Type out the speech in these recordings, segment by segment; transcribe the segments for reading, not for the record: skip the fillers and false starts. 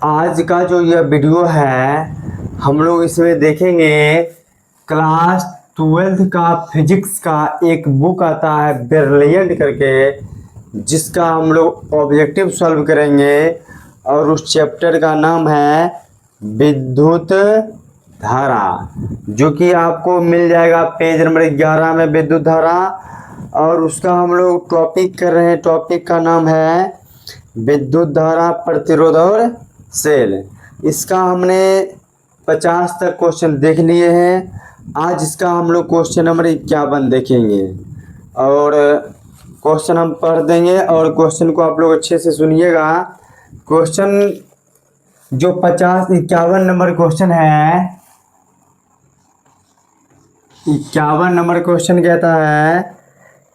आज का जो यह वीडियो है हम लोग इसमें देखेंगे क्लास 12th का फिजिक्स का एक बुक आता है ब्रिलियंट करके, जिसका हम लोग ऑब्जेक्टिव सॉल्व करेंगे और उस चैप्टर का नाम है विद्युत धारा, जो कि आपको मिल जाएगा पेज नंबर 11 में विद्युत धारा। और उसका हम लोग टॉपिक कर रहे हैं, टॉपिक का नाम है विद्युत धारा, प्रतिरोध और सेल। इसका हमने 50 तक क्वेश्चन देख लिए हैं। आज इसका हम लोग क्वेश्चन नंबर 51 देखेंगे और क्वेश्चन हम पढ़ देंगे और क्वेश्चन को आप लोग अच्छे से सुनिएगा। क्वेश्चन जो 51 नंबर क्वेश्चन है, 51 नंबर क्वेश्चन कहता है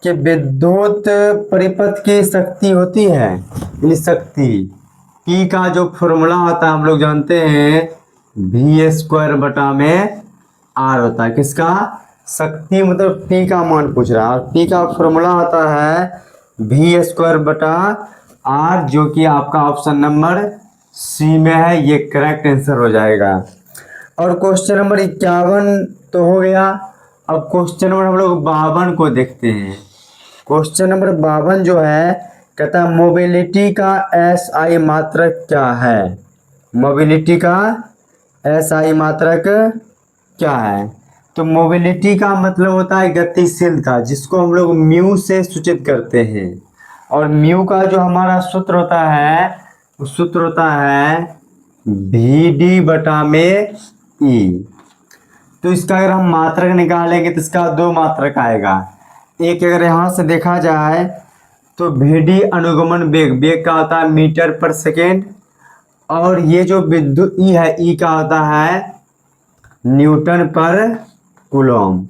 कि विद्युत परिपथ की शक्ति होती है, यानी शक्ति P का जो फॉर्मूला होता है हम लोग जानते हैं V² बटा में R होता है। किसका? शक्ति मतलब P का मान पूछ रहा है और P का फॉर्मूला होता है V² बटा R, जो कि आपका ऑप्शन नंबर C में है। ये करेक्ट आंसर हो जाएगा। और क्वेश्चन नंबर 51 तो हो गया। अब क्वेश्चन नंबर हम लोग 52 को देखते हैं। क्वेश्चन नंबर 52 जो है कहता है मोबिलिटी का SI मात्रक क्या है। मोबिलिटी का SI मात्रक क्या है? तो मोबिलिटी का मतलब होता है गतिशीलता, जिसको हम लोग म्यू से सूचित करते हैं। और म्यू का जो हमारा सूत्र होता है, वो सूत्र होता है VD बटा में E। तो इसका अगर हम मात्रक निकालेंगे तो इसका दो मात्रक आएगा। एक अगर यहाँ से देखा जाए तो VD अनुगमन वेग, वेग का होता है मीटर पर सेकेंड, और ये जो विद्युत E है, E का होता है न्यूटन पर कूलम।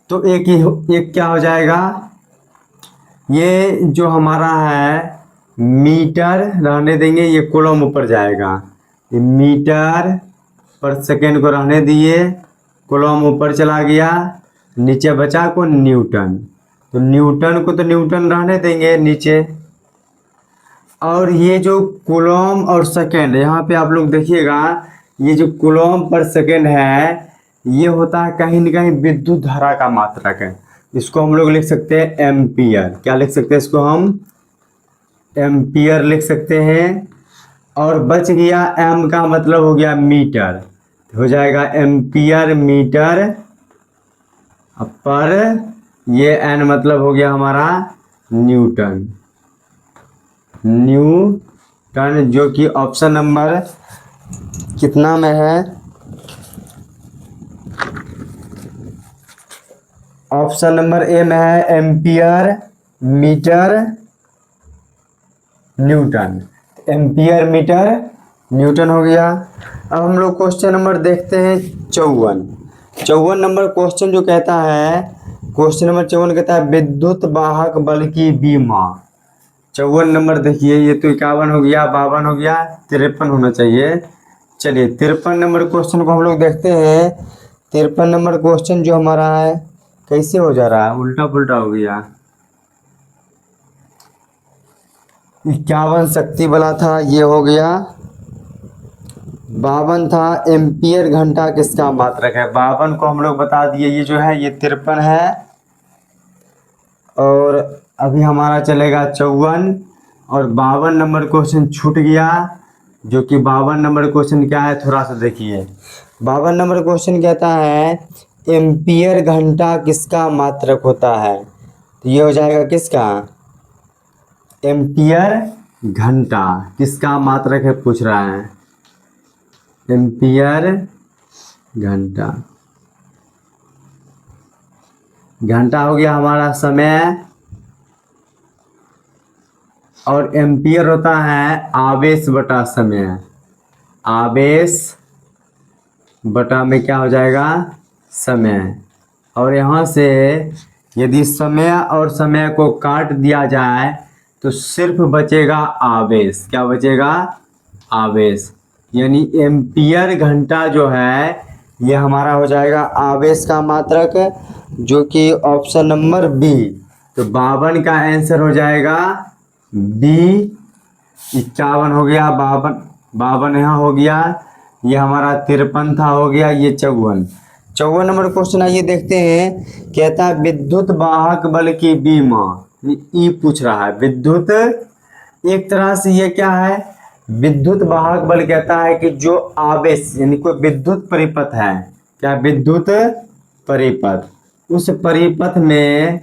तो एक क्या हो जाएगा, ये जो हमारा है मीटर रहने देंगे, ये कूलम ऊपर जाएगा। ये मीटर पर सेकेंड को रहने दिए, कूलम ऊपर चला गया, नीचे बचा को न्यूटन। तो न्यूटन को तो न्यूटन रहने देंगे नीचे। और ये जो कूलम और सेकेंड, यहाँ पे आप लोग देखिएगा, ये जो कूलम पर सेकेंड है, ये होता है कहीं न कहीं विद्युत धारा का मात्रक है। इसको हम लोग लिख सकते हैं एम्पियर। क्या लिख सकते हैं इसको? हम एम्पियर लिख सकते हैं। और बच गया एम का मतलब हो गया मीटर, हो जाएगा एम्पियर मीटर पर, ये एन मतलब हो गया हमारा न्यूटन। न्यूटन जो कि ऑप्शन नंबर कितना में है? ऑप्शन नंबर ए में है ampere metre newton. Ampere metre newton हो गया। अब हम लोग क्वेश्चन नंबर देखते हैं 54 नंबर क्वेश्चन जो कहता है, क्वेश्चन नंबर 54 कहता है विद्युत वाहक बल की विमा। 54 नंबर देखिए, ये तो 51 हो गया, 52 हो गया, 53 होना चाहिए। चलिए 53 नंबर क्वेश्चन को हम लोग देखते हैं। 53 नंबर क्वेश्चन जो हमारा है, कैसे हो जा रहा है, उल्टा पुल्टा हो गया। 51 शक्ति वाला था, ये हो गया। 52 था एम्पियर घंटा किसका मात्रक है। 52 को हम लोग बता दिए, ये जो है ये 53 है। और अभी हमारा चलेगा 54 और 52 नंबर क्वेश्चन छूट गया, जो कि 52 नंबर क्वेश्चन क्या है, थोड़ा सा देखिए। 52 नंबर क्वेश्चन कहता है एम्पियर घंटा किसका मात्रक होता है। तो ये हो जाएगा किसका? एम्पियर घंटा किसका मात्रक है पूछ रहा है। एम्पियर घंटा, घंटा हो गया हमारा समय, और एम्पियर होता है आवेश बटा समय। आवेश बटा में क्या हो जाएगा? समय। और यहाँ से यदि समय और समय को काट दिया जाए तो सिर्फ बचेगा आवेश। क्या बचेगा? आवेश। यानी एम्पियर घंटा जो है ये हमारा हो जाएगा आवेश का मात्रक, जो कि ऑप्शन नंबर बी। तो 52 का आंसर हो जाएगा बी। 51 हो गया, 52 52 यहाँ हो गया, ये हमारा 53 था, हो गया ये 54। 54 नंबर क्वेश्चन आइए देखते हैं। कहता है विद्युत वाहक बल की बीमा, ई पूछ रहा है। विद्युत, एक तरह से ये क्या है, विद्युत वाहक बल कहता है कि जो आवेश यानी कोई विद्युत परिपथ है, क्या विद्युत परिपथ, उस परिपथ में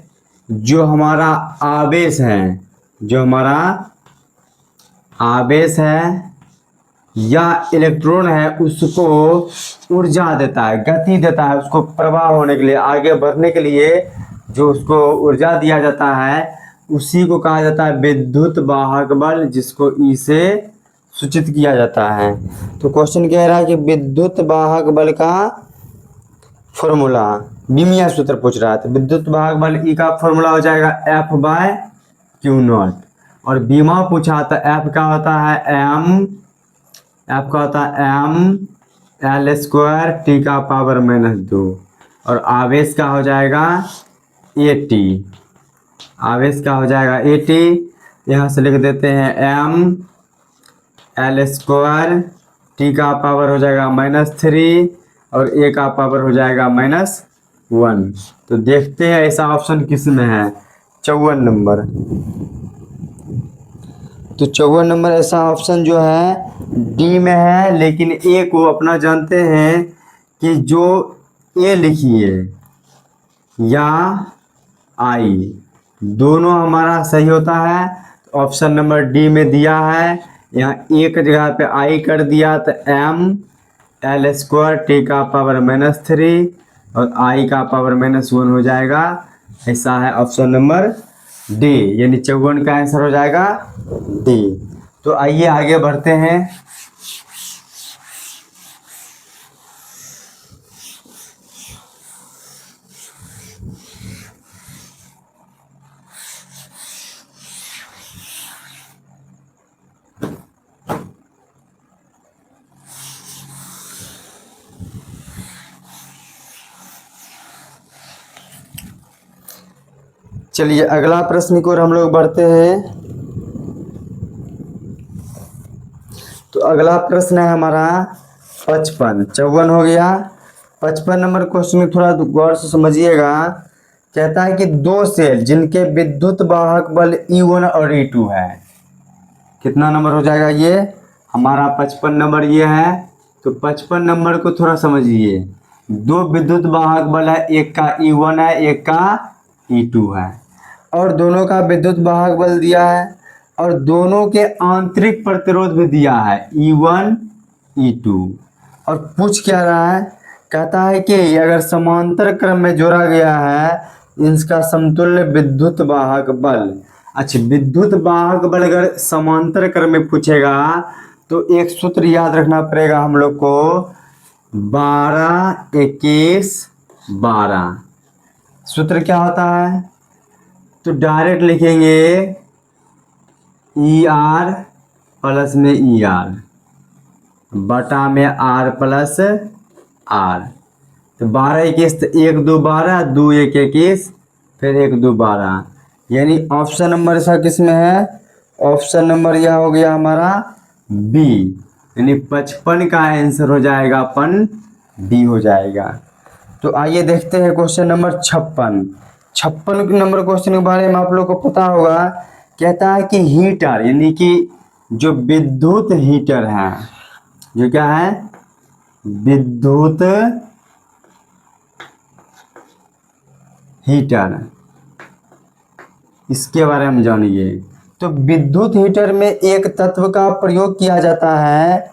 जो हमारा आवेश है, जो हमारा आवेश है या इलेक्ट्रॉन है, उसको ऊर्जा देता है, गति देता है, उसको प्रवाह होने के लिए, आगे बढ़ने के लिए जो उसको ऊर्जा दिया जाता है, उसी को कहा जाता है विद्युत वाहक बल, जिसको ई से सूचित किया जाता है। तो क्वेश्चन कह रहा है कि विद्युत वाहक बल का फॉर्मूला, बीमिया सूत्र पूछ रहा है। तो विद्युत वाहक बल ई का फॉर्मूला हो जाएगा F/Q0, और बीमा पूछा तो F का होता है m/L²T⁻², और आवेश का हो जाएगा AT, आवेश का हो जाएगा AT। यहाँ से लिख देते हैं m/L², T का पावर हो जाएगा -3 और A का पावर हो जाएगा -1। तो देखते हैं ऐसा ऑप्शन किस में है, 54 नंबर। तो 54 नंबर ऐसा ऑप्शन जो है डी में है, लेकिन ए को अपना जानते हैं कि जो ए लिखिए या आई, दोनों हमारा सही होता है। ऑप्शन नंबर डी में दिया है, यहाँ एक जगह पे आई कर दिया तो m/L²T⁻³ और आई का पावर -1 हो जाएगा। ऐसा है ऑप्शन नंबर डी, यानी 54 का आंसर हो जाएगा डी। तो आइए आगे बढ़ते हैं। चलिए अगला प्रश्न की ओर हम लोग बढ़ते हैं। तो अगला प्रश्न है हमारा 55, 54 हो गया। 55 नंबर क्वेश्चन में थोड़ा गौर से समझिएगा। कहता है कि दो सेल जिनके विद्युत वाहक बल E1 और E2 है, कितना नंबर हो जाएगा ये हमारा 55 नंबर ये है। तो 55 नंबर को थोड़ा समझिए। दो विद्युत वाहक बल है, एक का E1 है, एक का E2 है, और दोनों का विद्युत वाहक बल दिया है और दोनों के आंतरिक प्रतिरोध भी दिया है E1 E2। और पूछ क्या रहा है, कहता है कि अगर समांतर क्रम में जोड़ा गया है इसका समतुल्य विद्युत वाहक बल। अच्छा, विद्युत वाहक बल अगर समांतर क्रम में पूछेगा तो एक सूत्र याद रखना पड़ेगा हम लोग को, 12 21 12। सूत्र क्या होता है, तो डायरेक्ट लिखेंगे ER प्लस में ER बटा में R प्लस R। तो 12 21 तो 1 2 12, 2 1 21, फिर 1 2 12, यानी ऑप्शन नंबर इसका किस में है, ऑप्शन नंबर यह हो गया हमारा बी, यानी 55 का आंसर हो जाएगा अपन बी हो जाएगा। तो आइए देखते हैं क्वेश्चन नंबर 56। 56 नंबर क्वेश्चन के बारे में आप लोग को पता होगा। कहता है कि हीटर यानी कि जो विद्युत हीटर है, जो क्या है विद्युत हीटर, इसके बारे में जानिए। तो विद्युत हीटर में एक तत्व का प्रयोग किया जाता है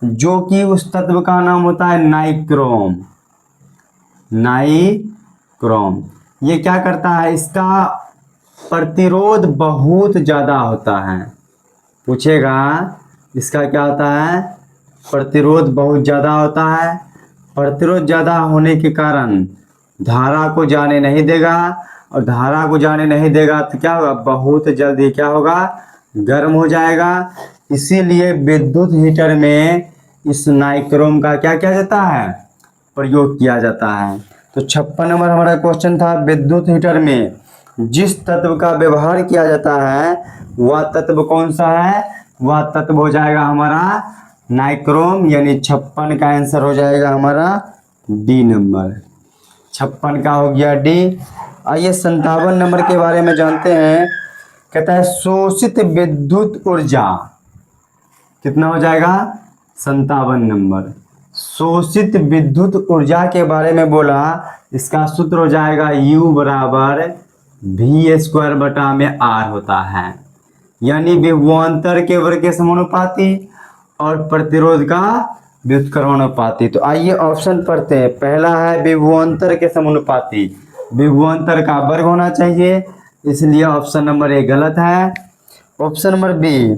जो कि उस तत्व का नाम होता है नाइक्रोम। नाइक्रोम ये क्या करता है, इसका प्रतिरोध बहुत ज़्यादा होता है। पूछेगा इसका क्या होता है, प्रतिरोध बहुत ज़्यादा होता है। प्रतिरोध ज़्यादा होने के कारण धारा को जाने नहीं देगा, और धारा को जाने नहीं देगा तो क्या होगा, बहुत जल्दी क्या होगा, गर्म हो जाएगा। इसीलिए विद्युत हीटर में इस नाइक्रोम का क्या किया जाता है, प्रयोग किया जाता है। तो 56 नंबर हमारा क्वेश्चन था, विद्युत हीटर में जिस तत्व का व्यवहार किया जाता है वह तत्व कौन सा है, वह तत्व हो जाएगा हमारा नाइक्रोम, यानी 56 का आंसर हो जाएगा हमारा डी नंबर। 56 का हो गया डी। आइए 57 नंबर के बारे में जानते हैं। कहता है शोषित विद्युत ऊर्जा, कितना हो जाएगा 57 नंबर। शोषित विद्युत ऊर्जा के बारे में बोला, इसका सूत्र हो जाएगा U बराबर V² बटा में R होता है, यानी विभवांतर के वर्ग के समानुपाती और प्रतिरोध का व्युत्क्रमानुपाती। तो आइए ऑप्शन पढ़ते हैं। पहला है विभवांतर के समानुपाती, विभवांतर का वर्ग होना चाहिए, इसलिए ऑप्शन नंबर ए गलत है। ऑप्शन नंबर बी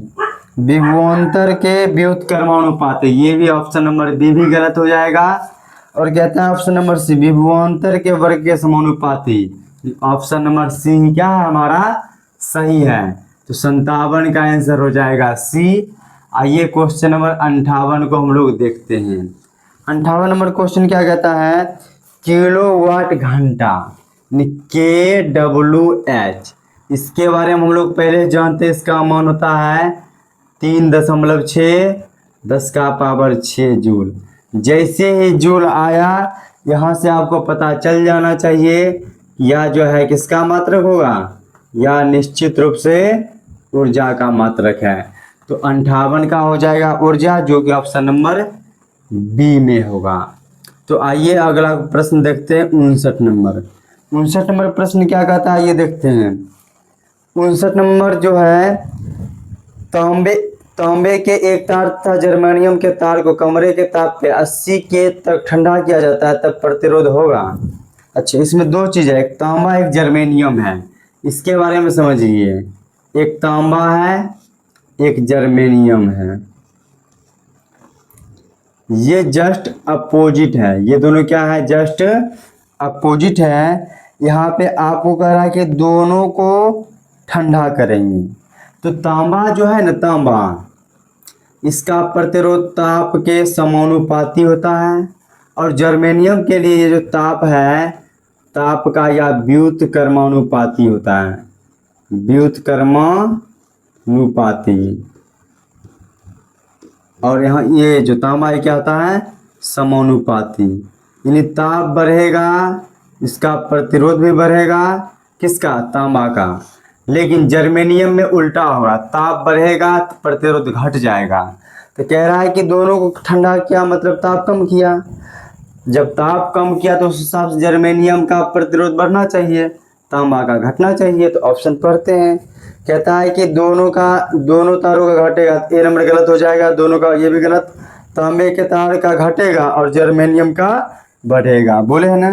विभवांतर के व्युत्क्रमानुपाती, ये भी ऑप्शन नंबर बी भी गलत हो जाएगा। और कहता है ऑप्शन नंबर सी विभवांतर के वर्ग के समानुपाती, ऑप्शन नंबर सी क्या है हमारा सही है। तो 57 का आंसर हो जाएगा सी। आइए क्वेश्चन नंबर 58 को हम लोग देखते हैं। 58 नंबर क्वेश्चन क्या कहता है, किलोवाट घंटा KWH, इसके बारे में हम लोग पहले जानते हैं। इसका मान होता है 3.6 10⁻⁶ जूल। जैसे ही जूल आया, यहाँ से आपको पता चल जाना चाहिए या जो है किसका मात्रक होगा, या निश्चित रूप से ऊर्जा का मात्रक है। तो 58 का हो जाएगा ऊर्जा, जो कि ऑप्शन नंबर बी में होगा। तो आइए अगला प्रश्न देखते हैं 59 नंबर। 59 नंबर प्रश्न क्या कहता है ये देखते हैं। 59 नंबर जो है, तांबे के एक तार तथा जर्मेनियम के तार को कमरे के ताप पे 80 के तक ठंडा किया जाता है, तब प्रतिरोध होगा। अच्छा, इसमें दो चीज़ है, एक तांबा एक जर्मेनियम है, इसके बारे में समझिए। एक तांबा है एक जर्मेनियम है, ये जस्ट अपोजिट है, ये दोनों क्या है जस्ट अपोजिट है। यहाँ पे आपको कह रहा है कि दोनों को ठंडा करेंगे। तो तांबा जो है ना, तांबा इसका प्रतिरोध ताप के समानुपाती होता है, और जर्मेनियम के लिए ये जो ताप है, ताप का या व्युत्क्रमानुपाती होता है, व्युत्क्रमानुपाती। और यहाँ ये जो तांबा क्या होता है समानुपाती, यानी ताप बढ़ेगा इसका प्रतिरोध भी बढ़ेगा, किसका तांबा का। लेकिन जर्मेनियम में उल्टा होगा, ताप बढ़ेगा तो प्रतिरोध घट जाएगा। तो कह रहा है कि दोनों को ठंडा किया मतलब ताप कम किया, जब ताप कम किया तो उस हिसाब से जर्मेनियम का प्रतिरोध बढ़ना चाहिए, तांबा का घटना चाहिए। तो ऑप्शन पढ़ते हैं। कहता है कि दोनों तारों का घटेगा, ए नंबर गलत हो जाएगा, दोनों का ये भी गलत। तांबे के तार का घटेगा और जर्मेनियम का बढ़ेगा, बोले है ना।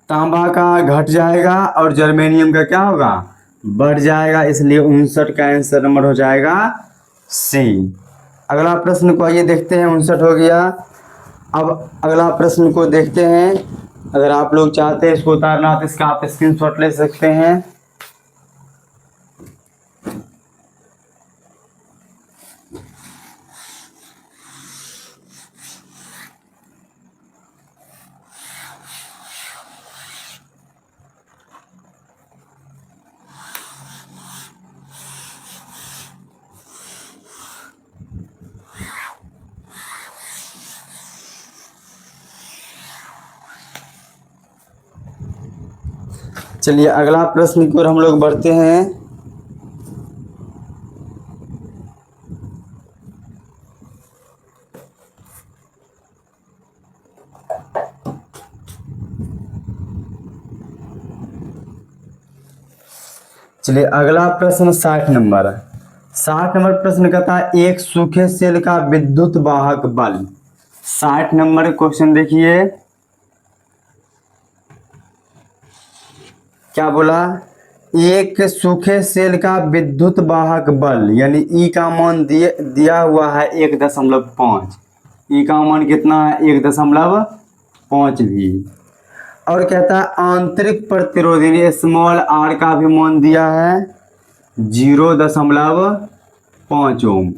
तांबा का घट जाएगा और जर्मेनियम का क्या होगा बढ़ जाएगा, इसलिए 59 का आंसर नंबर हो जाएगा सी। अगला प्रश्न को आइए देखते हैं। 59 हो गया। अब अगला प्रश्न को देखते हैं। अगर आप लोग चाहते हैं इसको उतारना तो इसका आप स्क्रीनशॉट ले सकते हैं। चलिए अगला प्रश्न की ओर हम लोग बढ़ते हैं। चलिए अगला प्रश्न 60 नंबर। 60 नंबर प्रश्न कहता है एक सूखे सेल का विद्युत वाहक बल। 60 नंबर क्वेश्चन देखिए क्या बोला, एक सूखे सेल का विद्युत वाहक बल, यानी ई का मान दिया हुआ है 1.5, ई का मान कितना है 1.5 भी। और कहता है आंतरिक प्रतिरोध यानी स्मॉल आर का भी मान दिया है 0.5 ओम।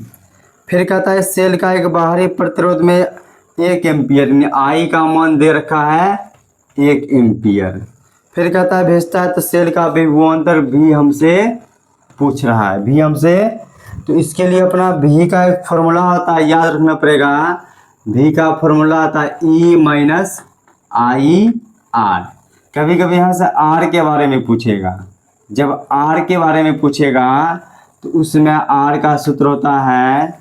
फिर कहता है सेल का एक बाहरी प्रतिरोध में 1 एम्पियर, यानी आई का मान दे रखा है 1 एम्पियर। फिर कहता है भेजता है तो सेल का विभवांतर भी हमसे पूछ रहा है, भी हमसे। तो इसके लिए अपना भी का एक फॉर्मूला होता है, याद रखना पड़ेगा। भी का फॉर्मूला आता है ई माइनस आई आर। कभी कभी यहाँ से आर के बारे में पूछेगा। जब आर के बारे में पूछेगा तो उसमें आर का सूत्र होता है,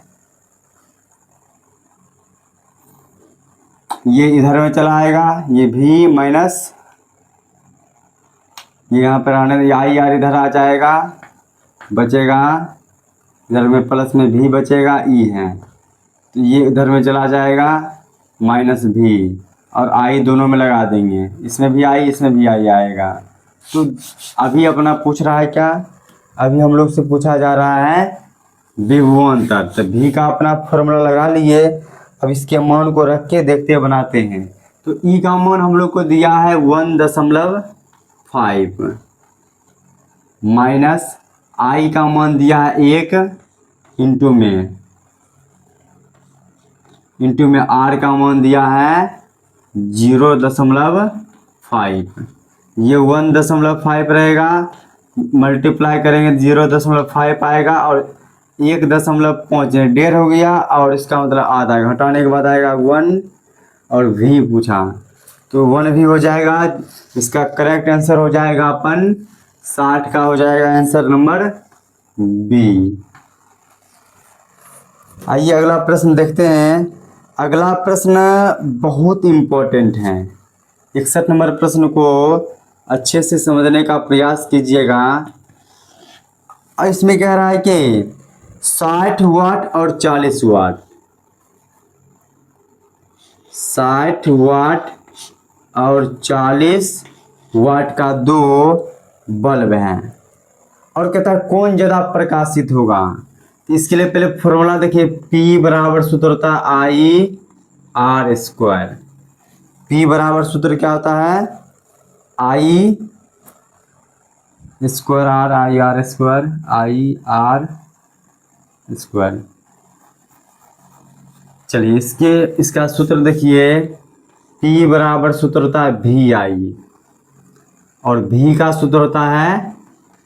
ये इधर में चला आएगा, ये भी माइनस ये यहाँ पर आने आई आर इधर आ जाएगा, बचेगा इधर में प्लस में भी बचेगा, ई है तो ये इधर में चला जाएगा माइनस भी, और आई दोनों में लगा देंगे, इसमें भी आई इसमें भी आई आएगा। तो अभी अपना पूछ रहा है क्या, अभी हम लोग से पूछा जा रहा है विभवांतर। तो भी का अपना फॉर्मूला लगा लिए। अब इसके मान को रख के देखते बनाते हैं। तो ई का मान हम लोग को दिया है 1.5 माइनस आई का मान दिया है 1 इंटू में आर का मान दिया है 0.5। ये 1.5 रहेगा, मल्टीप्लाई करेंगे 0.5 आएगा और 1.5 1.5 हो गया, और इसका मतलब आधा घटाने के बाद आएगा 1 और भी पूछा तो 1 भी हो जाएगा। इसका करेक्ट आंसर हो जाएगा अपन 60 का हो जाएगा आंसर नंबर बी। आइए अगला प्रश्न देखते हैं। अगला प्रश्न बहुत इम्पोर्टेंट है। 61 नंबर प्रश्न को अच्छे से समझने का प्रयास कीजिएगा। और इसमें कह रहा है कि 60 वाट और 40 वाट, 60 वाट और 40 वाट का दो बल्ब हैं, और कहता है कौन ज़्यादा प्रकाशित होगा। तो इसके लिए पहले फॉर्मूला देखिए, P बराबर सूत्र होता है आई आर स्क्वायर। P बराबर सूत्र क्या होता है, I square R, I R square, I R square. चलिए इसका सूत्र देखिए, P बराबर सूत्र होता है भी आई, और भी का सूत्र होता है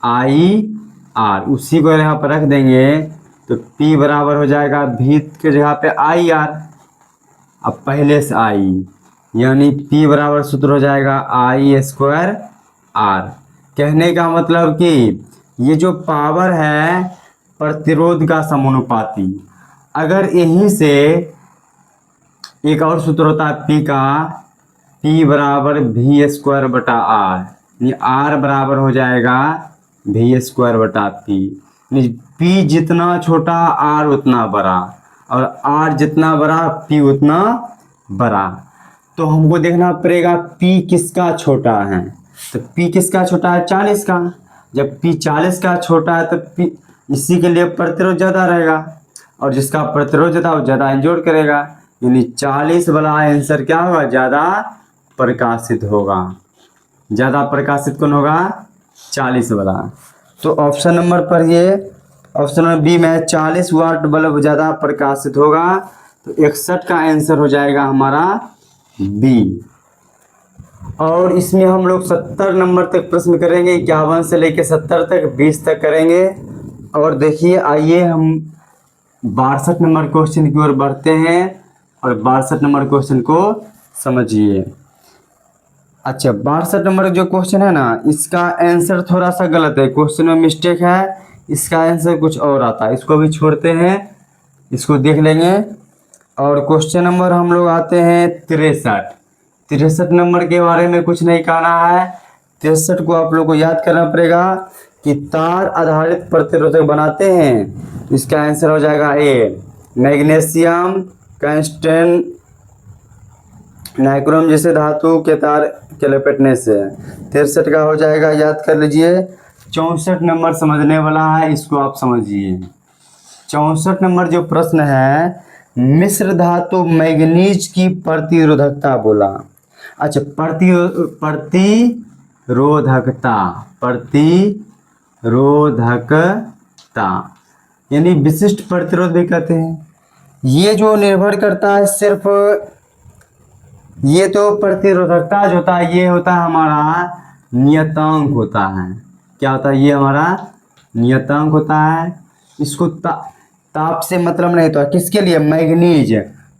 आई आर। उसी को यहाँ पर रख देंगे तो P बराबर हो जाएगा भी के जगह पे आई आर, अब पहले से आई, यानी P बराबर सूत्र हो जाएगा आई स्क्वायर आर। कहने का मतलब कि ये जो पावर है प्रतिरोध का समानुपाती। अगर यहीं से एक और सूत्र होता है P का, P बराबर भी स्क्वायर बटा आर, ये आर बराबर हो जाएगा भी स्क्वायर बटा पी। पी जितना छोटा आर उतना बड़ा, और आर जितना बड़ा पी उतना बड़ा। तो हमको देखना पड़ेगा पी किसका छोटा है। तो पी किसका छोटा है, 40 का। जब पी 40 का छोटा है तो पी इसी के लिए प्रतिरोध ज़्यादा रहेगा, और जिसका प्रतिरोध ज़्यादा वो ज़्यादा इंजोर करेगा, यानी 40 वाला आंसर क्या होगा, ज़्यादा प्रकाशित होगा। ज़्यादा प्रकाशित कौन होगा, 40 वाला। तो ऑप्शन नंबर पर ये ऑप्शन नंबर बी में 40 वाट बल्ब ज़्यादा प्रकाशित होगा। तो 61 का आंसर हो जाएगा हमारा बी। और इसमें हम लोग 70 नंबर तक प्रश्न करेंगे, 51 से लेकर 70 तक, 20 तक करेंगे। और देखिए आइए हम 62 नंबर क्वेश्चन की ओर बढ़ते हैं, और 62 नंबर क्वेश्चन को समझिए। अच्छा, 62 नंबर जो क्वेश्चन है ना, इसका आंसर थोड़ा सा गलत है, क्वेश्चन में मिस्टेक है, इसका आंसर कुछ और आता है। इसको भी छोड़ते हैं, इसको देख लेंगे। और क्वेश्चन नंबर हम लोग आते हैं 63। 63 नंबर के बारे में कुछ नहीं कहना है। 63 को आप लोग को याद करना पड़ेगा कि तार आधारित प्रतिरोधक बनाते हैं। इसका आंसर हो जाएगा ए, मैग्नीशियम कंस्टेंट नाइक्रोम जैसे धातु के तार के लपेटने से। 63 का हो जाएगा, याद कर लीजिए। 64 नंबर समझने वाला है, इसको आप समझिए। 64 नंबर जो प्रश्न है, मिश्र धातु मैग्नीज की प्रतिरोधकता बोला। अच्छा, प्रतिरोधकता यानी विशिष्ट प्रतिरोध भी कहते हैं। ये जो निर्भर करता है सिर्फ, ये तो प्रतिरोधकता जो होता है ये होता है हमारा नियतांक होता है। क्या होता है, ये हमारा नियतांक होता है। इसको ताप से मतलब नहीं तो किसके लिए, मैग्नीज,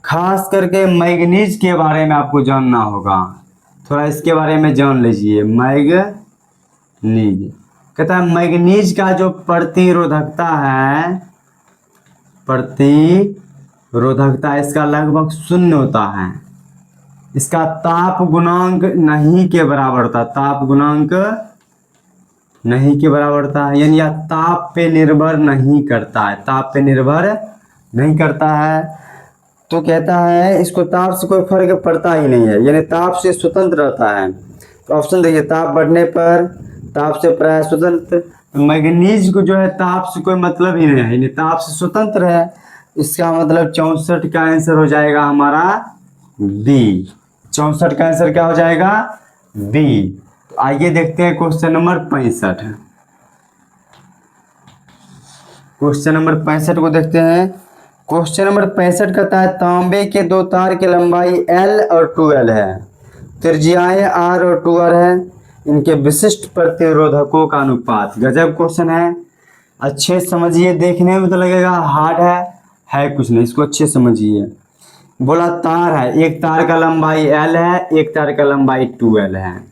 खास करके मैग्नीज के बारे में आपको जानना होगा, थोड़ा इसके बारे में जान लीजिए। मैग्नीज कहता है मैग्नीज का जो प्रतिरोधकता है, प्रतिरोधकता इसका लगभग शून्य होता है। इसका ताप गुणांक नहीं के बराबर होता, ताप गुणांक नहीं के बराबर होता है, यानी यह ताप पे निर्भर नहीं करता है, ताप पे निर्भर नहीं करता है। तो कहता है इसको ताप से कोई फर्क पड़ता ही नहीं है, यानी ताप से स्वतंत्र रहता है। तो ऑप्शन देखिए, ताप बढ़ने पर ताप से प्राय स्वतंत्र। मैग्नीज को जो है ताप से कोई मतलब ही नहीं है, यानी ताप से स्वतंत्र है। इसका मतलब 64 का आंसर हो जाएगा हमारा बी। 64 का आंसर क्या हो जाएगा, बी। तो आइए देखते हैं क्वेश्चन नंबर 65। क्वेश्चन नंबर 65 को देखते हैं। क्वेश्चन नंबर 65 कहता है तांबे के दो तार की लंबाई L और 2L है, त्रिज्याएं R और 2R है, इनके विशिष्ट प्रतिरोधकों का अनुपात। गजब क्वेश्चन है, अच्छे समझिए। देखने में तो लगेगा हार्ड है कुछ नहीं, इसको अच्छे समझिए। बोला तार है, एक तार का लंबाई L है, एक तार का लंबाई 2L है,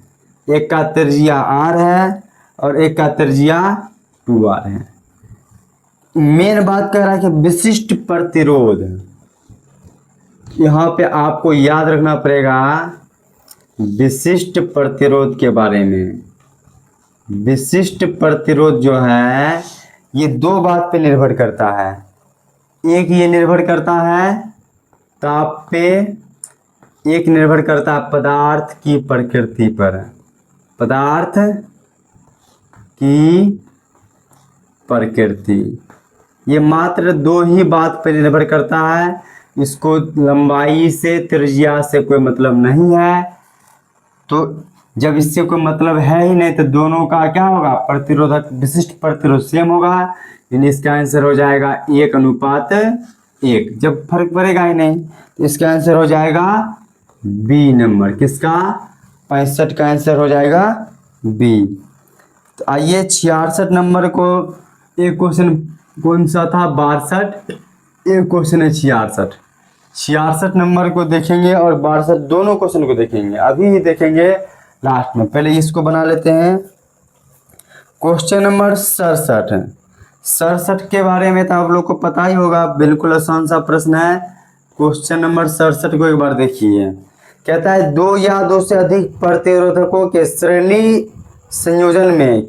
एक का त्रिज्या R है और एक का त्रिज्या 2R है। मेन बात कह रहा है कि विशिष्ट प्रतिरोध, यहाँ पे आपको याद रखना पड़ेगा विशिष्ट प्रतिरोध के बारे में। विशिष्ट प्रतिरोध जो है ये दो बात पे निर्भर करता है। एक ये निर्भर करता है ताप पे, एक निर्भर करता है पदार्थ की प्रकृति पर, पदार्थ की प्रकृति। ये मात्र दो ही बात पर निर्भर करता है। इसको लंबाई से त्रिज्या से कोई मतलब नहीं है। तो जब इससे कोई मतलब है ही नहीं तो दोनों का क्या होगा, प्रतिरोधक विशिष्ट प्रतिरोध सेम होगा, यानी इसका आंसर हो जाएगा 1:1। जब फर्क पड़ेगा ही नहीं तो इसका आंसर हो जाएगा बी नंबर। किसका, 65 का आंसर हो जाएगा बी। तो आइए 66 नंबर को, एक क्वेश्चन कौन सा था 62, एक क्वेश्चन है 66। 66 नंबर को देखेंगे और 62 दोनों क्वेश्चन को देखेंगे, अभी ही देखेंगे लास्ट में। पहले इसको बना लेते हैं। क्वेश्चन नंबर 67 के बारे में तो आप लोग को पता ही होगा, बिल्कुल आसान सा प्रश्न है। क्वेश्चन नंबर 67 को एक बार देखिए। कहता है दो या दो से अधिक प्रतिरोधकों के श्रेणी संयोजन में,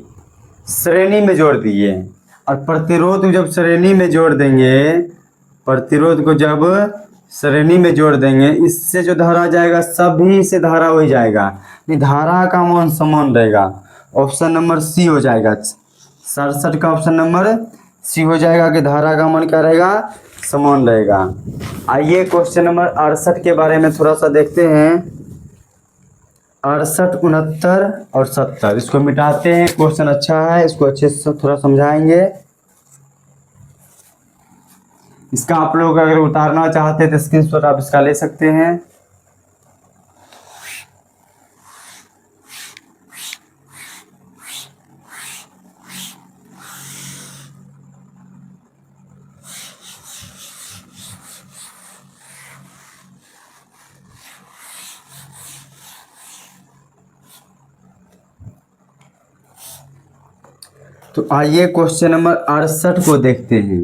श्रेणी में जोड़ दिए, और प्रतिरोध को जब श्रेणी में जोड़ देंगे, प्रतिरोध को जब श्रेणी में जोड़ देंगे, इससे जो धारा जाएगा सभी से धारा हो जाएगा, धारा का मान समान रहेगा। ऑप्शन नंबर सी हो जाएगा। 67 का ऑप्शन नंबर सी हो जाएगा कि धारा का मान क्या रहेगा, समान रहेगा। आइए क्वेश्चन नंबर 68 के बारे में थोड़ा सा देखते हैं। 68, 69 और 70 इसको मिटाते हैं। क्वेश्चन अच्छा है, इसको अच्छे से थोड़ा समझाएंगे। इसका आप लोग अगर उतारना चाहते हैं तो स्क्रीनशॉट आप इसका ले सकते हैं। तो आइए क्वेश्चन नंबर 68 को देखते हैं।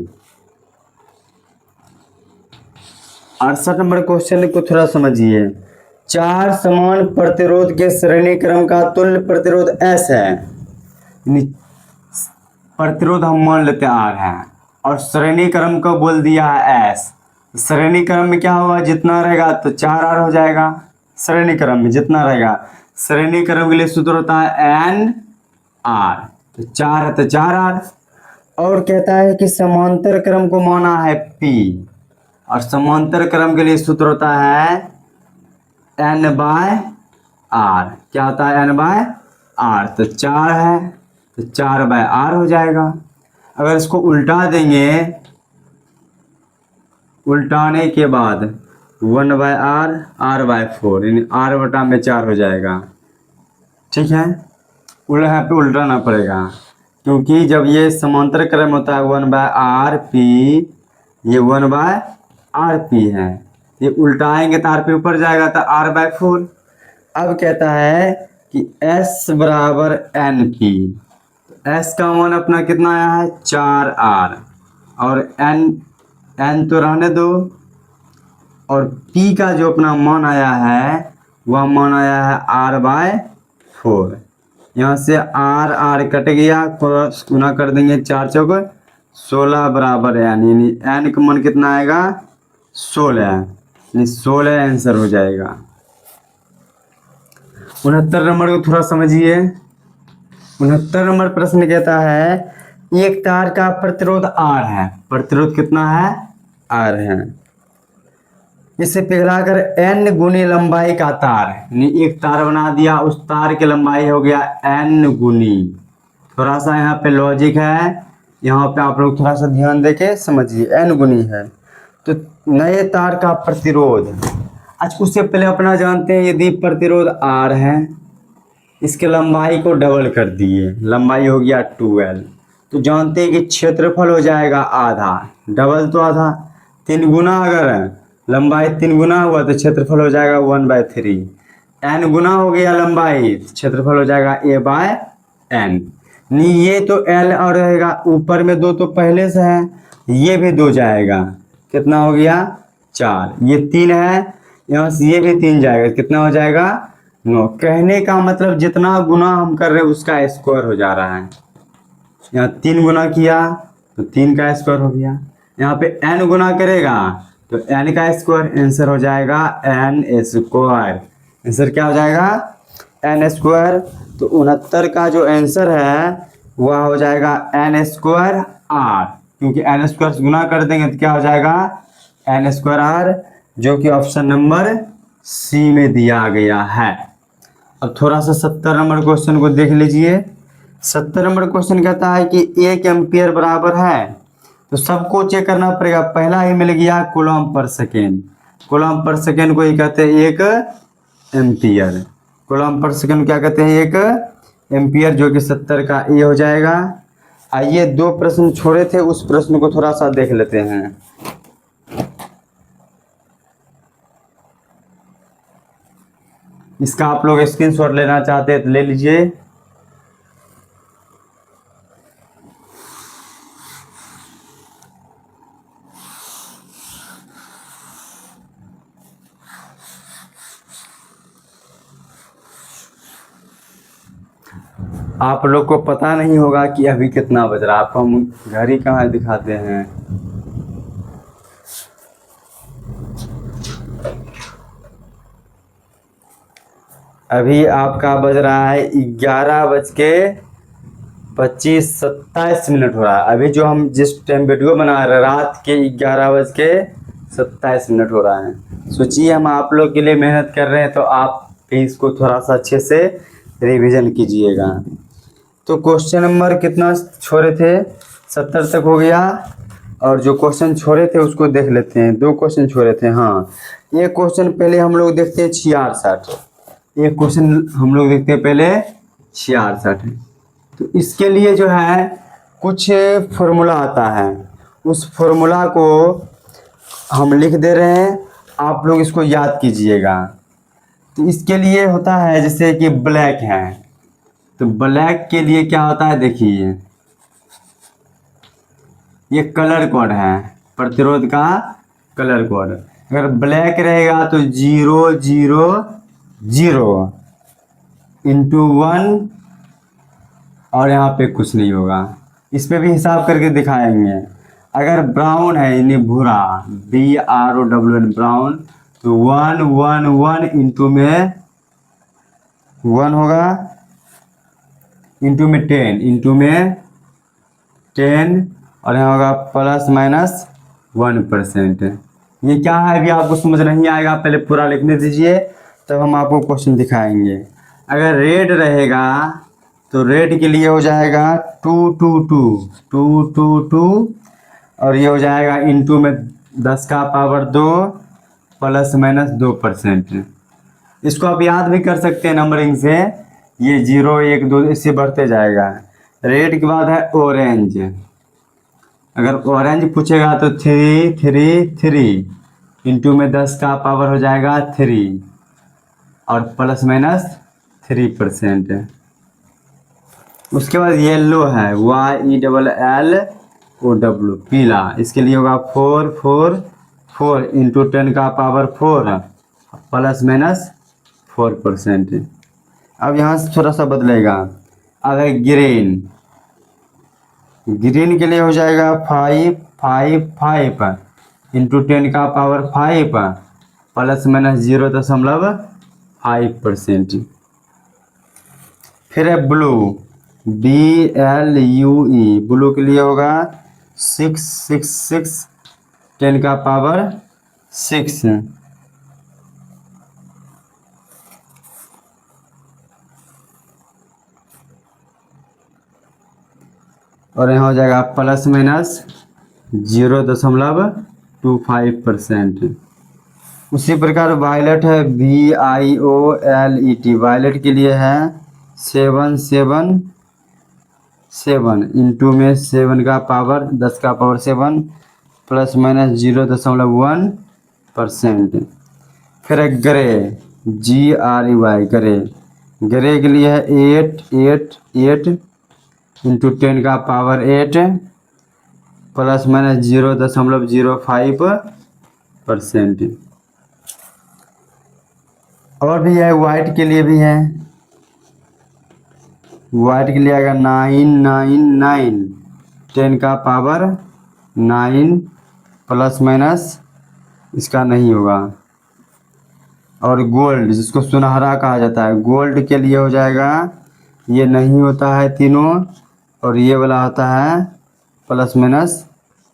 68 नंबर क्वेश्चन को थोड़ा समझिए। चार समान प्रतिरोध के श्रेणी क्रम का तुल्य प्रतिरोध S है, प्रतिरोध हम मान लेते R है, और श्रेणी क्रम को बोल दिया है S। श्रेणी क्रम में क्या होगा, जितना रहेगा तो 4R हो जाएगा। श्रेणी क्रम में जितना रहेगा, श्रेणी क्रम के लिए सूत्र होता है NR, तो 4 है तो 4R। और कहता है कि समांतर क्रम को माना है P, और समांतर क्रम के लिए सूत्र होता है N/R। क्या होता है, N/R। तो 4 है तो 4/R हो जाएगा। अगर इसको उल्टा देंगे, उल्टाने के बाद 1/R, R/4, यानी R/4 हो जाएगा। ठीक है, यहाँ पे उल्टाना पड़ेगा। क्योंकि जब ये समांतर क्रम होता है 1/rp, ये 1/rp है, ये उल्टाएंगे तो rp ऊपर जाएगा तो r/4। अब कहता है कि s बराबर np, s का मान अपना कितना आया है 4r, और n तो रहने दो, और p का जो अपना मान आया है वह मान आया है r/4। यहाँ से r कट गया, गुना कर देंगे 4 चौक 16 बराबर n, यानी n का मान कितना आएगा 16, यानी 16 आंसर हो जाएगा। 69 नंबर को थोड़ा समझिए। 69 नंबर प्रश्न कहता है एक तार का प्रतिरोध R है, प्रतिरोध कितना है R है, इसे पिघलाकर n गुनी लंबाई का तार, यानी एक तार बना दिया, उस तार की लंबाई हो गया n गुनी। थोड़ा सा यहाँ पे लॉजिक है, यहाँ पे आप लोग थोड़ा सा ध्यान देके समझिए, n गुनी है तो नए तार का प्रतिरोध। अच्छा उससे पहले अपना जानते हैं यदि प्रतिरोध R है, इसके लंबाई को डबल कर दिए, लंबाई हो गया 2l, तो जानते हैं कि क्षेत्रफल हो जाएगा आधा, डबल तो आधा, 3 गुना, अगर लंबाई 3 गुना हुआ तो क्षेत्रफल हो जाएगा 1/3, n गुना हो गया लंबाई, क्षेत्रफल हो जाएगा a/n। नहीं ये तो l और रहेगा, ऊपर में 2 तो पहले से है, ये भी 2 जाएगा, कितना हो गया 4, ये 3 है, यहाँ से ये भी 3 जाएगा, कितना हो जाएगा 9। कहने का मतलब जितना गुना हम कर रहे हैं उसका स्क्वायर हो जा रहा है। यहाँ 3 गुना किया तो 3 का स्क्वायर हो गया, यहाँ पे n गुना करेगा तो n का स्क्वायर, आंसर हो जाएगा n स्क्वायर। आंसर क्या हो जाएगा n स्क्वायर। तो 69 का जो आंसर है वह हो जाएगा n स्क्वायर r, क्योंकि n स्क्वायर से गुना कर देंगे तो क्या हो जाएगा n स्क्वायर r, जो कि ऑप्शन नंबर सी में दिया गया है। अब थोड़ा सा 70 नंबर क्वेश्चन को देख लीजिए। 70 नंबर क्वेश्चन कहता है कि 1 एम्पियर बराबर है, तो सबको चेक करना पड़ेगा। पहला ही मिल गया coulomb per second, coulomb per second को ही कहते हैं 1 एम्पियर, कूलम पर सेकेंड क्या कहते हैं 1 एम्पियर, जो कि 70 का ए हो जाएगा। आइए 2 प्रश्न छोड़े थे, उस प्रश्न को थोड़ा सा देख लेते हैं। इसका आप लोग स्क्रीनशॉट लेना चाहते हैं तो ले लीजिए। आप लोग को पता नहीं होगा कि अभी कितना बज रहा है, आपको हम घड़ी कहाँ दिखाते हैं। अभी आपका बज रहा है 11:25-27 हो रहा है। अभी जो हम जिस टाइम वीडियो बना रहे रात के 11:27 हो रहा है। सोचिए हम आप लोग के लिए मेहनत कर रहे हैं, तो आप भी इसको थोड़ा सा अच्छे से रिवीजन कीजिएगा। तो क्वेश्चन नंबर कितना छोड़े थे, 70 तक हो गया, और जो क्वेश्चन छोड़े थे उसको देख लेते हैं। 2 क्वेश्चन छोड़े थे, हाँ। एक क्वेश्चन पहले हम लोग देखते हैं 66, एक क्वेश्चन हम लोग देखते हैं पहले 66। तो इसके लिए जो है कुछ फॉर्मूला आता है, उस फॉर्मूला को हम लिख दे रहे हैं, आप लोग इसको याद कीजिएगा। तो इसके लिए होता है जैसे कि ब्लैक है, तो ब्लैक के लिए क्या होता है देखिए, ये कलर कोड है, प्रतिरोध का कलर कोड। अगर ब्लैक रहेगा तो 0 0 0 इंटू 1, और यहाँ पे कुछ नहीं होगा। इस पे भी हिसाब करके दिखाएंगे। अगर ब्राउन है यानी भूरा, BROWN ब्राउन, तो 1 1 1 इंटू में 1 होगा, इंटू में 10, इंटू में 10, और यहाँ होगा ±1%। ये क्या है अभी आपको समझ नहीं आएगा, पहले पूरा लिखने दीजिए तब हम आपको क्वेश्चन दिखाएंगे। अगर रेड रहेगा तो रेड के लिए हो जाएगा 2 2 2 2 2 2, और ये हो जाएगा इंटू में 10 का पावर 2 ±2%। इसको आप याद भी कर सकते हैं नंबरिंग से, ये 0 1 2 इससे बढ़ते जाएगा। रेड के बाद है ऑरेंज। अगर ऑरेंज पूछेगा तो 3 3 3 इंटू में 10 का पावर हो जाएगा 3 और प्लस माइनस 3%। उसके बाद येलो है YELLOW पीला, इसके लिए होगा 4 4 4 इंटू 10 का पावर 4 प्लस माइनस 4%। अब यहाँ से थोड़ा सा बदलेगा। अगर ग्रीन के लिए हो जाएगा 5 5 5 इंटू 10 का पावर 5 प्लस माइनस 0.5%। फिर है ब्लू BLUE, ब्लू के लिए होगा 6 6 6 10 का पावर 6 और यहाँ हो जाएगा प्लस माइनस 0.25%। उसी प्रकार वायलेट है VIOLET, वायलेट के लिए है 7 7 7 इंटू में 7 का पावर 10 का पावर 7 प्लस माइनस 0.1%। फिर है ग्रे GREY, ग्रे के लिए है 8 8 8 इंटू 10 का पावर 8 प्लस माइनस 0.05%। और भी है वाइट के लिए भी है, वाइट के लिए आएगा 9 9 9 10 का पावर 9 प्लस माइनस इसका नहीं होगा। और गोल्ड जिसको सुनहरा कहा जाता है, गोल्ड के लिए हो जाएगा, ये नहीं होता है तीनों और ये वाला होता है प्लस माइनस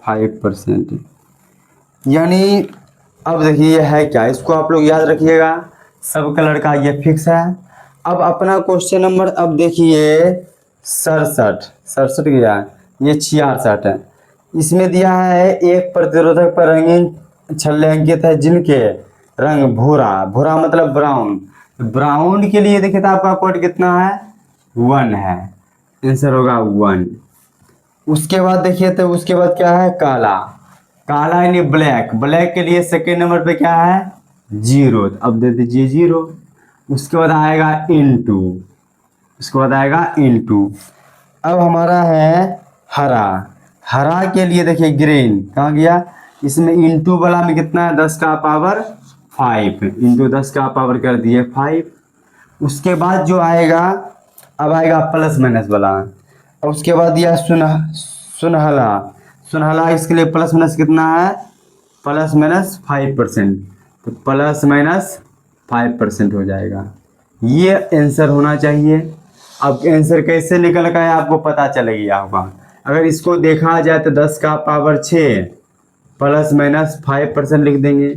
5%। यानी अब देखिए ये है क्या, इसको आप लोग याद रखिएगा, सब कलर का ये फिक्स है। अब अपना क्वेश्चन नंबर अब देखिए 67 गया, ये 66 है। इसमें दिया है एक प्रतिरोधक पर रंगीन छल्ले अंकित है जिनके रंग भूरा, भूरा मतलब ब्राउन, ब्राउन के लिए देखिए तो आपका कोड कितना है 1 है, आंसर होगा 1। उसके बाद देखिए तो उसके बाद क्या है काला, काला यानी ब्लैक, ब्लैक के लिए सेकेंड नंबर पे क्या है 0, अब दे दीजिए 0। उसके बाद आएगा इनटू, उसके बाद आएगा इनटू। अब हमारा है हरा, हरा के लिए देखिए ग्रीन कहाँ गया, इसमें इनटू वाला में कितना है 10 का पावर 5 इंटू 10 का पावर कर दिए 5। उसके बाद जो आएगा अब आएगा प्लस माइनस वाला, और उसके बाद दिया सुनहला, सुनहला इसके लिए प्लस माइनस कितना है प्लस माइनस 5%, तो प्लस माइनस 5% हो जाएगा। ये आंसर होना चाहिए। अब आंसर कैसे निकल गया आपको पता चल गया होगा। अगर इसको देखा जाए तो 10 का पावर 6 प्लस माइनस 5% लिख देंगे,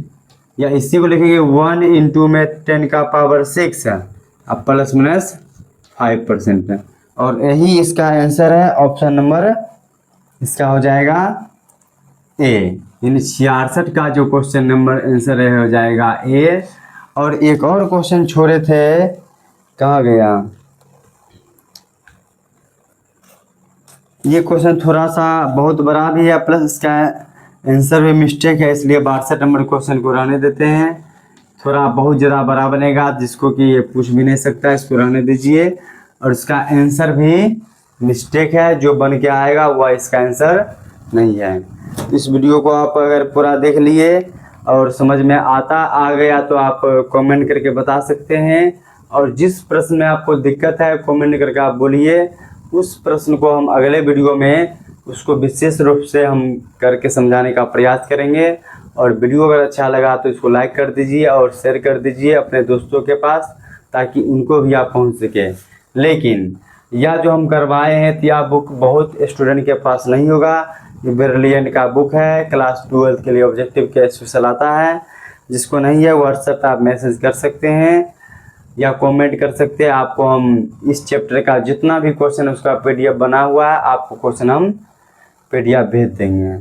या इसी को लिखेंगे 1 इंटू में 10 का पावर 6 अब प्लस माइनस 5% है। और यही इसका आंसर है, ऑप्शन नंबर इसका हो जाएगा ए, यानी 66 का जो क्वेश्चन नंबर आंसर है हो जाएगा ए। और एक और क्वेश्चन छोड़े थे, कहाँ गया ये क्वेश्चन, थोड़ा सा बहुत बड़ा भी है प्लस इसका आंसर में मिस्टेक है, इसलिए 62 नंबर क्वेश्चन को रहने देते हैं। थोड़ा बहुत ज़्यादा बड़ा बनेगा जिसको कि ये पूछ भी नहीं सकता, इसको रहने दीजिए। और इसका आंसर भी मिस्टेक है, जो बन के आएगा वह इसका आंसर नहीं है। इस वीडियो को आप अगर पूरा देख लिए और समझ में आ गया तो आप कमेंट करके बता सकते हैं। और जिस प्रश्न में आपको दिक्कत है कमेंट करके आप बोलिए, उस प्रश्न को हम अगले वीडियो में उसको विशेष रूप से हम करके समझाने का प्रयास करेंगे। और वीडियो अगर अच्छा लगा तो इसको लाइक कर दीजिए और शेयर कर दीजिए अपने दोस्तों के पास, ताकि उनको भी आप पहुंच सके। लेकिन यह जो हम करवाए हैं यह बुक बहुत स्टूडेंट के पास नहीं होगा, ये ब्रिलियंट का बुक है, क्लास 12 के लिए ऑब्जेक्टिव के स्पेशल आता है। जिसको नहीं है व्हाट्सएप पर आप मैसेज कर सकते हैं या कमेंट कर सकते हैं। आपको हम इस चैप्टर का जितना भी क्वेश्चन है उसका PDF बना हुआ है, आपको क्वेश्चन हम PDF भेज देंगे।